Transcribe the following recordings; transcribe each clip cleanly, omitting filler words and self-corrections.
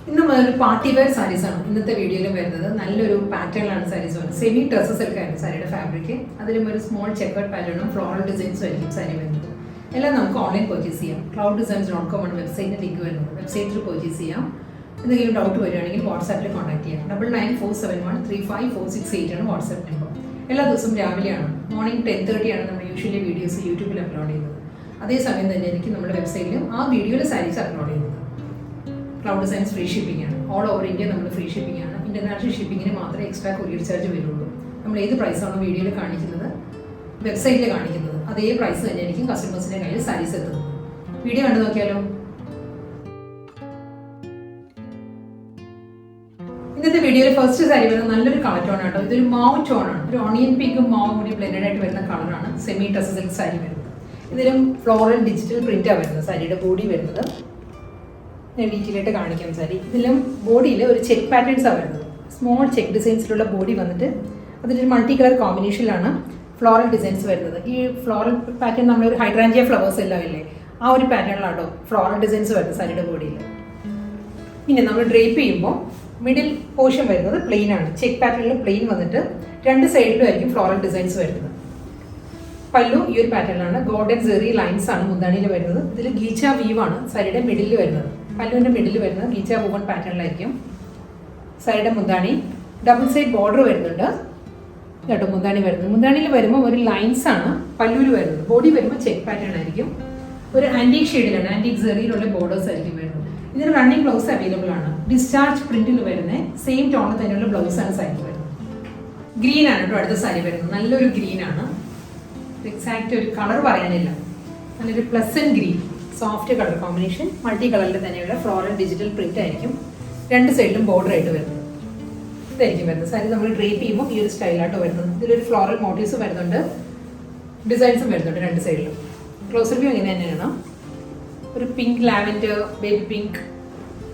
ഇന്ന് ഒരു party wear saris ആണ് ഇന്നത്തെ വീഡിയോയിൽ വരുന്നത്. നല്ലൊരു പാറ്റേണിലാണ് സാരീസ് വരുന്നത്. സെമി ടസർ സിൽക്ക് ആയിരുന്നു സാരിയുടെ ഫാബ്രിക്. അതിലും ഒരു സ്മോൾ ചെക്കേർഡ് പാറ്റേണും ഫ്ലോറൽ ഡിസൈൻസും ആയിരിക്കും സാരി വരുന്നത്. എല്ലാം നമുക്ക് ഓൺലൈൻ പർച്ചേസ് ചെയ്യാം. clouddesigns.com ആണ് വെബ്സൈറ്റിന് ലിങ്ക് വരുന്നത്. വെബ്സൈറ്റിൽ പർച്ചേസ് ചെയ്യാം. എന്തെങ്കിലും ഡൗട്ട് വരികയാണെങ്കിൽ വാട്സാപ്പിൽ കോൺടാക്ട് ചെയ്യാം. 9947135468 ആണ് വാട്സാപ്പ് നമ്പർ. എല്ലാ ദിവസവും രാവിലെയാണ്, മോർണിംഗ് 10:30 ആണ് നമ്മൾ യൂഷ്വലി വീഡിയോസ് യൂട്യൂബിൽ അപ്ലോഡ് ചെയ്യുന്നത്. അതേസമയം തന്നെ എനിക്ക് നമ്മുടെ വെബ്സൈറ്റിലും ആ വീഡിയോയിൽ സാരീസ് അപ്ലോഡ് ചെയ്യുന്നത്. ക്ലൗഡ് ഡിസൈൻസ് ഫ്രീ ഷിപ്പിംഗ് ആണ്. ഓൾ ഓവർ ഇന്ത്യ നമ്മൾ ഫ്രീ ഷിപ്പിംഗ് ആണ്. ഇന്റർനാഷണൽ ഷിപ്പിങ്ങിന് മാത്രമേ എക്സ്ട്രാ കൊറിയർ ചാർജ് വരുള്ളൂ. നമ്മൾ ഏത് പ്രൈസാണോ വീഡിയോയിൽ കാണിക്കുന്നത്, വെബ്സൈറ്റിൽ കാണിക്കുന്നത്, അതേ പ്രൈസ് തന്നെയായിരിക്കും കസ്റ്റമേഴ്സിൻ്റെ കയ്യിൽ സാരീസ് എത്തുന്നത്. വീഡിയോ കണ്ടു നോക്കിയാലോ. ഇന്നത്തെ വീഡിയോയിൽ ഫസ്റ്റ് സാരി വരുന്നത് നല്ലൊരു കളർ ടോൺ ആട്ടോ. ഇതൊരു മാവ് ടോണാണ്. ഒരു ഓണിയൻ പിങ്കും മാവും കൂടി ബ്ലെൻഡഡ് ആയിട്ട് വരുന്ന കളറാണ് സെമി ടസർ സിൽക്ക് സാരി വരുന്നത്. ഇതിലും ഫ്ലോറൽ ഡിജിറ്റൽ പ്രിന്റാണ് വരുന്നത്. സാരിയുടെ ബോഡി വരുന്നത് ഞാൻ ഡീറ്റെയിൽ ആയിട്ട് കാണിക്കാം. സാരി ഇതിലും ബോഡിയിൽ ഒരു ചെക്ക് പാറ്റേൺസാണ് വരുന്നത്. സ്മോൾ ചെക്ക് ഡിസൈൻസിലുള്ള ബോഡി വന്നിട്ട് അതിലൊരു മൾട്ടി കളർ കോമ്പിനേഷനിലാണ് ഫ്ലോറൽ ഡിസൈൻസ് വരുന്നത്. ഈ ഫ്ലോറൽ പാറ്റേൺ നമ്മളൊരു ഹൈഡ്രാഞ്ചിയ ഫ്ലവേഴ്സ് എല്ലാം ഇല്ലേ, ആ ഒരു പാറ്റേണിലാണോ ഫ്ലോറൽ ഡിസൈൻസ് വരുന്നത് സാരിയുടെ ബോഡിയിൽ. പിന്നെ നമ്മൾ ഡ്രേപ്പ് ചെയ്യുമ്പോൾ മിഡിൽ പോർഷൻ വരുന്നത് പ്ലെയിൻ ആണ്. ചെക്ക് പാറ്റേണിൽ പ്ലെയിൻ വന്നിട്ട് രണ്ട് സൈഡിലും ആയിരിക്കും ഫ്ലോറൽ ഡിസൈൻസ് വരുന്നത്. പല്ലു ഈ ഒരു പാറ്റേണിലാണ്. ഗോൾഡൻ സെറി ലൈൻസ് ആണ് മുന്താണിയിൽ വരുന്നത്. ഇതിൽ ഗീച്ച വീവ് ആണ് സാരിയുടെ മിഡിൽ വരുന്നത്. പല്ലുവിൻ്റെ മിഡിൽ വരുന്നത് ഗീച്ച വൂവൺ പാറ്റേണിലായിരിക്കും. സാരിയുടെ മുന്താണി ഡബിൾ സൈഡ് ബോർഡർ വരുന്നുണ്ട് കേട്ടോ. മുന്താണി വരുന്നത്, മുന്താണിയിൽ വരുമ്പോൾ ഒരു ലൈൻസ് ആണ് പല്ലുവിൽ വരുന്നത്. ബോഡി വരുമ്പോൾ ചെക്ക് പാറ്റേൺ ആയിരിക്കും. ഒരു ആൻറ്റീക് ഷെയ്ഡിലാണ്, ആൻറ്റീക് സെറിയിലുള്ള ബോർഡേഴ്സ് ആയിരിക്കും വരുന്നത്. ഇതിന് റണ്ണിങ് ബ്ലൗസ് അവൈലബിൾ ആണ്. ഡിസ്ചാർജ് പ്രിന്റിൽ വരുന്ന സെയിം ടോണിൽ തന്നെയുള്ള ബ്ലൗസാണ് സാരി വരുന്നത്. ഗ്രീൻ ആണ് കേട്ടോ അടുത്ത സാരി വരുന്നത്. നല്ലൊരു ഗ്രീൻ ആണ്. എക്സാക്റ്റ് ഒരു കളർ പറയാനില്ല, നല്ലൊരു pleasant green, soft colour combination. Multi കളറിൽ തന്നെയുള്ള ഫ്ലോറൽ ഡിജിറ്റൽ പ്രിന്റ് ആയിരിക്കും. രണ്ട് സൈഡിലും ബോർഡർ ആയിട്ട് വരുന്നത്. ഇതായിരിക്കും വരുന്നത്. സാരി നമ്മൾ ഡ്രേപ്പ് ചെയ്യുമ്പോൾ ഈ ഒരു സ്റ്റൈലായിട്ട് വരുന്നത്. ഇതിലൊരു ഫ്ലോറൽ മോട്ടീവ്സ് വരുന്നുണ്ട്, ഡിസൈൻസും വരുന്നുണ്ട് രണ്ട് സൈഡിലും. ക്ലോസർ വ്യൂ ഇങ്ങനെ തന്നെയാണ്. ഒരു pink, lavender, baby pink,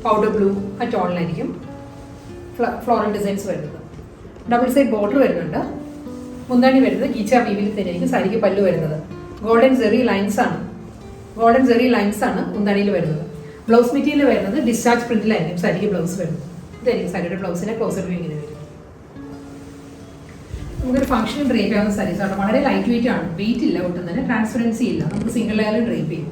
powder blue ആ ടോണിലായിരിക്കും ഫ്ലോറൽ ഡിസൈൻസ് വരുന്നത്. ഡബിൾ സൈഡ് ബോർഡർ വരുന്നുണ്ട്. മുന്താണി വരുന്നത് ഗീച്ച വീവിൽ തന്നെയായിരിക്കും സാരിക്ക് പല്ലു വരുന്നത്. ഗോൾഡൻ സെറി ലൈൻസ് ആണ്, ഗോൾഡൻ സെറി ലൈൻസ് ആണ് മുന്താണിയിൽ വരുന്നത്. ബ്ലൗസ് മെറ്റീരിയൽ വരുന്നത് ഡിസ്ചാർജ് പ്രിന്റിലായിരിക്കും സാരിക്ക് ബ്ലൗസ് വരുന്നത്. ഇതായിരിക്കും സാരിയുടെ ബ്ലൗസിന്റെ ക്ലോസർ വ്യൂ ഇങ്ങനെ വരും. നമുക്കൊരു ഫംഗ്ഷൻ ഡ്രേപ്പ് ചെയ്യാവുന്ന സാരീസ് ആണ്. വളരെ ലൈറ്റ് വെയിറ്റ് ആണ്, വെയിറ്റ് ഇല്ല, ഒട്ടും തന്നെ ട്രാൻസ്പെറൻസി ഇല്ല. നമുക്ക് സിംഗിൾ ലെയറിൽ ഡ്രേപ്പ് ചെയ്യും.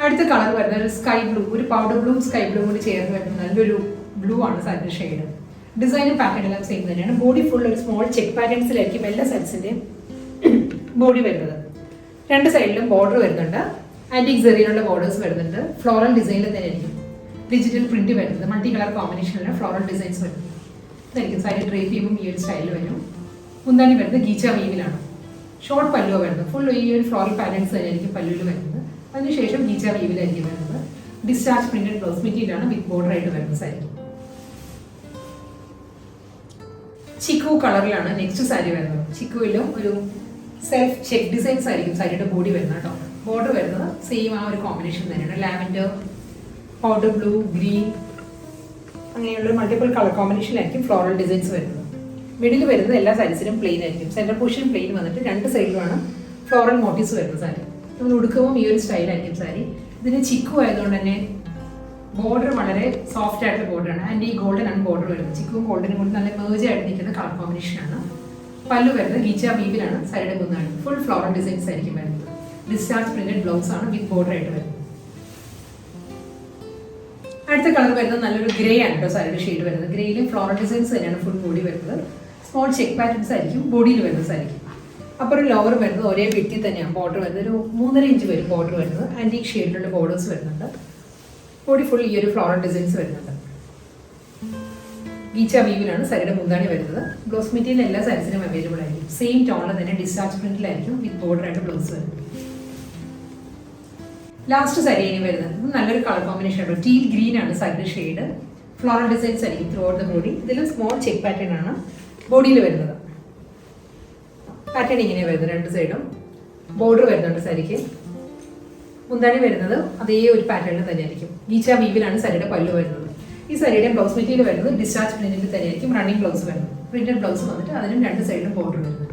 അടുത്ത കളർ വരുന്നത് ഒരു സ്കൈ ബ്ലൂ, ഒരു പൗഡർ ബ്ലൂ സ്കൈ ബ്ലൂ കൂടി ചേർന്ന് വരുന്ന നല്ലൊരു ബ്ലൂ ആണ് സാരിയുടെ ഷെയ്ഡ്. ഡിസൈനും പാറ്റേൺ എല്ലാം സെയിം തന്നെയാണ്. ബോഡി ഫുൾ ഒരു സ്മോൾ ചെക്ക് പാറ്റേൺസിലായിരിക്കും എല്ലാ സെറ്റ്സിന്റെയും ബോഡി വരുന്നത്. രണ്ട് സൈഡിലും ബോർഡർ വരുന്നുണ്ട്. ആന്റിക് സെറിയിലുള്ള ബോർഡേഴ്സ് വരുന്നുണ്ട്. ഫ്ലോറൽ ഡിസൈനിൽ തന്നെ ആയിരിക്കും ഡിജിറ്റൽ പ്രിന്റ് വരുന്നത്. മൾട്ടി കളർ കോമ്പിനേഷനിലാണ് ഫ്ലോറൽ ഡിസൈൻസ് വരുന്നത്. ഇതായിരിക്കും സാരി ഡ്രേപ്പ് ചെയ്യുമ്പോൾ ഈ ഒരു സ്റ്റൈലിൽ വരും. മുന്താണി വരുന്നത് ഗീച്ച വീവിലാണ്. ഷോർട്ട് പല്ലുവ വരുന്നത്. ഫുൾ ഈ ഒരു ഫ്ലോറൽ പാറ്റേൺസ് തന്നെയായിരിക്കും പല്ലുവിൽ വരുന്നത്. അതിനുശേഷം ഗീച്ച വീവിലായിരിക്കും വരുന്നത്. ഡിസ്ചാർജ് പ്രിന്റഡ് ബ്ലൗസ് മെറ്റീരിയലാണ് വിത്ത് ബോർഡർ ആയിട്ട് വരുന്നത് സാരി. ചിക്കു കളറിലാണ് നെക്സ്റ്റ് സാരി വരുന്നത്. ചിക്കുവിലും ഒരു സെൽഫ് ചെക്ക് ഡിസൈൻസ് ആയിരിക്കും സാരിയുടെ ബോഡി വരുന്നത് കേട്ടോ. ബോർഡർ വരുന്നത് സെയിം ആ ഒരു കോമ്പിനേഷൻ തന്നെയാണ്. ലാവൻഡർ, പൗഡർ ബ്ലൂ, ഗ്രീൻ അങ്ങനെയുള്ള മൾട്ടിപ്പിൾ കളർ കോമ്പിനേഷനിലായിരിക്കും ഫ്ലോറൽ ഡിസൈൻസ് വരുന്നത്. മിഡിൽ വരുന്നത് എല്ലാ സാരീസിലും പ്ലെയിൻ ആയിരിക്കും. സെൻറ്റർ പോർഷൻ പ്ലെയിൻ വന്നിട്ട് രണ്ട് സൈഡിലുമാണ് ഫ്ലോറൽ മോട്ടീവ്സ് വരുന്നത് സാരി. നമ്മൾ ഉടുക്കുമ്പോൾ ഈ ഒരു സ്റ്റൈലായിരിക്കും സാരി. ഇതിന് ചിക്കു ആയതുകൊണ്ട് തന്നെ ബോർഡർ വളരെ സോഫ്റ്റ് ആയിട്ടുള്ള ബോർഡറാണ്. ആൻഡ് ഈ ഗോൾഡൻ ആണ് ബോർഡർ വരുന്നത്. ചിക്കും ഗോൾഡനും കൂടി നല്ല മേജ് ആയിട്ട് നിൽക്കുന്ന കളർ കോമ്പിനേഷനാണ്. പല്ലു വരുന്നത് ഗീച്ച വീവിലാണ്. സാരിയുടെ മുന്നാണ് ഫുൾ ഫ്ലോറൽ ഡിസൈൻസ് ആയിരിക്കും വരുന്നത്. ഡിസ്ചാർജ് പ്രിന്റഡ് ബ്ലൗസ് ആണ് വിത്ത് ബോർഡർ ആയിട്ട് വരുന്നത്. അടുത്ത കളർ വരുന്നത് നല്ലൊരു ഗ്രേ ആണ് കേട്ടോ സാരിയുടെ ഷെയ്ഡ് വരുന്നത്. ഗ്രേയിലും ഫ്ലോറൽ ഡിസൈൻസ് തന്നെയാണ് ഫുൾ ബോഡി വരുന്നത്. സ്മോൾ ചെക്ക് പാറ്റേൺസ് ആയിരിക്കും ബോഡിയിൽ വരുന്നത് സാരിക്ക്. അപ്പുറം ലോവർ വരുന്നത് ഒരേ വിട്ടിൽ തന്നെയാണ് ബോർഡർ വരുന്നത്. ഒരു 3.5 ഇഞ്ച് വരും ബോർഡർ വരുന്നത്. ആൻറ്റീക് ഷെയ്ഡിലുള്ള ബോർഡേഴ്സ് വരുന്നുണ്ട്. ബോഡി ഫുൾ ഈ ഒരു ഫ്ലോറൽ ഡിസൈൻസ് വരുന്നുണ്ട്. ഗീച്ച വീവിലാണ് സാരിയുടെ മുന്താണി വരുന്നത്. ബ്ലൗസ് മെറ്റീരിയൽ എല്ലാ സാരീസിനും അവൈലബിൾ ആയിരിക്കും. സെയിം ടോണിൽ തന്നെ ഡിസ്ചാർജ് പ്രിന്റിലായിരിക്കും വിത്ത് ബോർഡർ ആയിട്ട് ബ്ലൗസ് വരുന്നത്. ലാസ്റ്റ് സാരി ഇനി വരുന്നത് ഇത് നല്ലൊരു കളർ കോമ്പിനേഷൻ ആണ്. ടീൽ ഗ്രീൻ ആണ് സാരിയുടെ ഷെയ്ഡ്. ഫ്ലോറൽ ഡിസൈൻസ് ആയിരിക്കും ത്രൂ ഔട്ട് ദ ബോഡി. ഇതിലും സ്മോൾ ചെക്ക് പാറ്റേൺ ആണ് ബോഡിയിൽ വരുന്നത്. പാറ്റേൺ ഇങ്ങനെ വരുന്നത്. രണ്ട് സൈഡും ബോർഡർ വരുന്നുണ്ട് സാരിക്ക്. മുന്താണി വരുന്നത് അതേ ഒരു പാറ്റേണിൽ തന്നെയായിരിക്കും. ഗീച്ച വീവിലാണ് സാരിയുടെ പല്ലു വരുന്നത്. ഈ സാരിയുടെ ബ്ലൗസ് മെറ്റീരിയൽ വരുന്നത് ഡിസ്ചാർജ് പ്രിന്റിൽ തന്നെയായിരിക്കും റണ്ണിങ് ബ്ലൗസ് വരുന്നത്. പ്രിന്റഡ് ബ്ലൗസ് വന്നിട്ട് അതിനും രണ്ട് സൈഡിലും ബോർഡർ വരുന്നത്.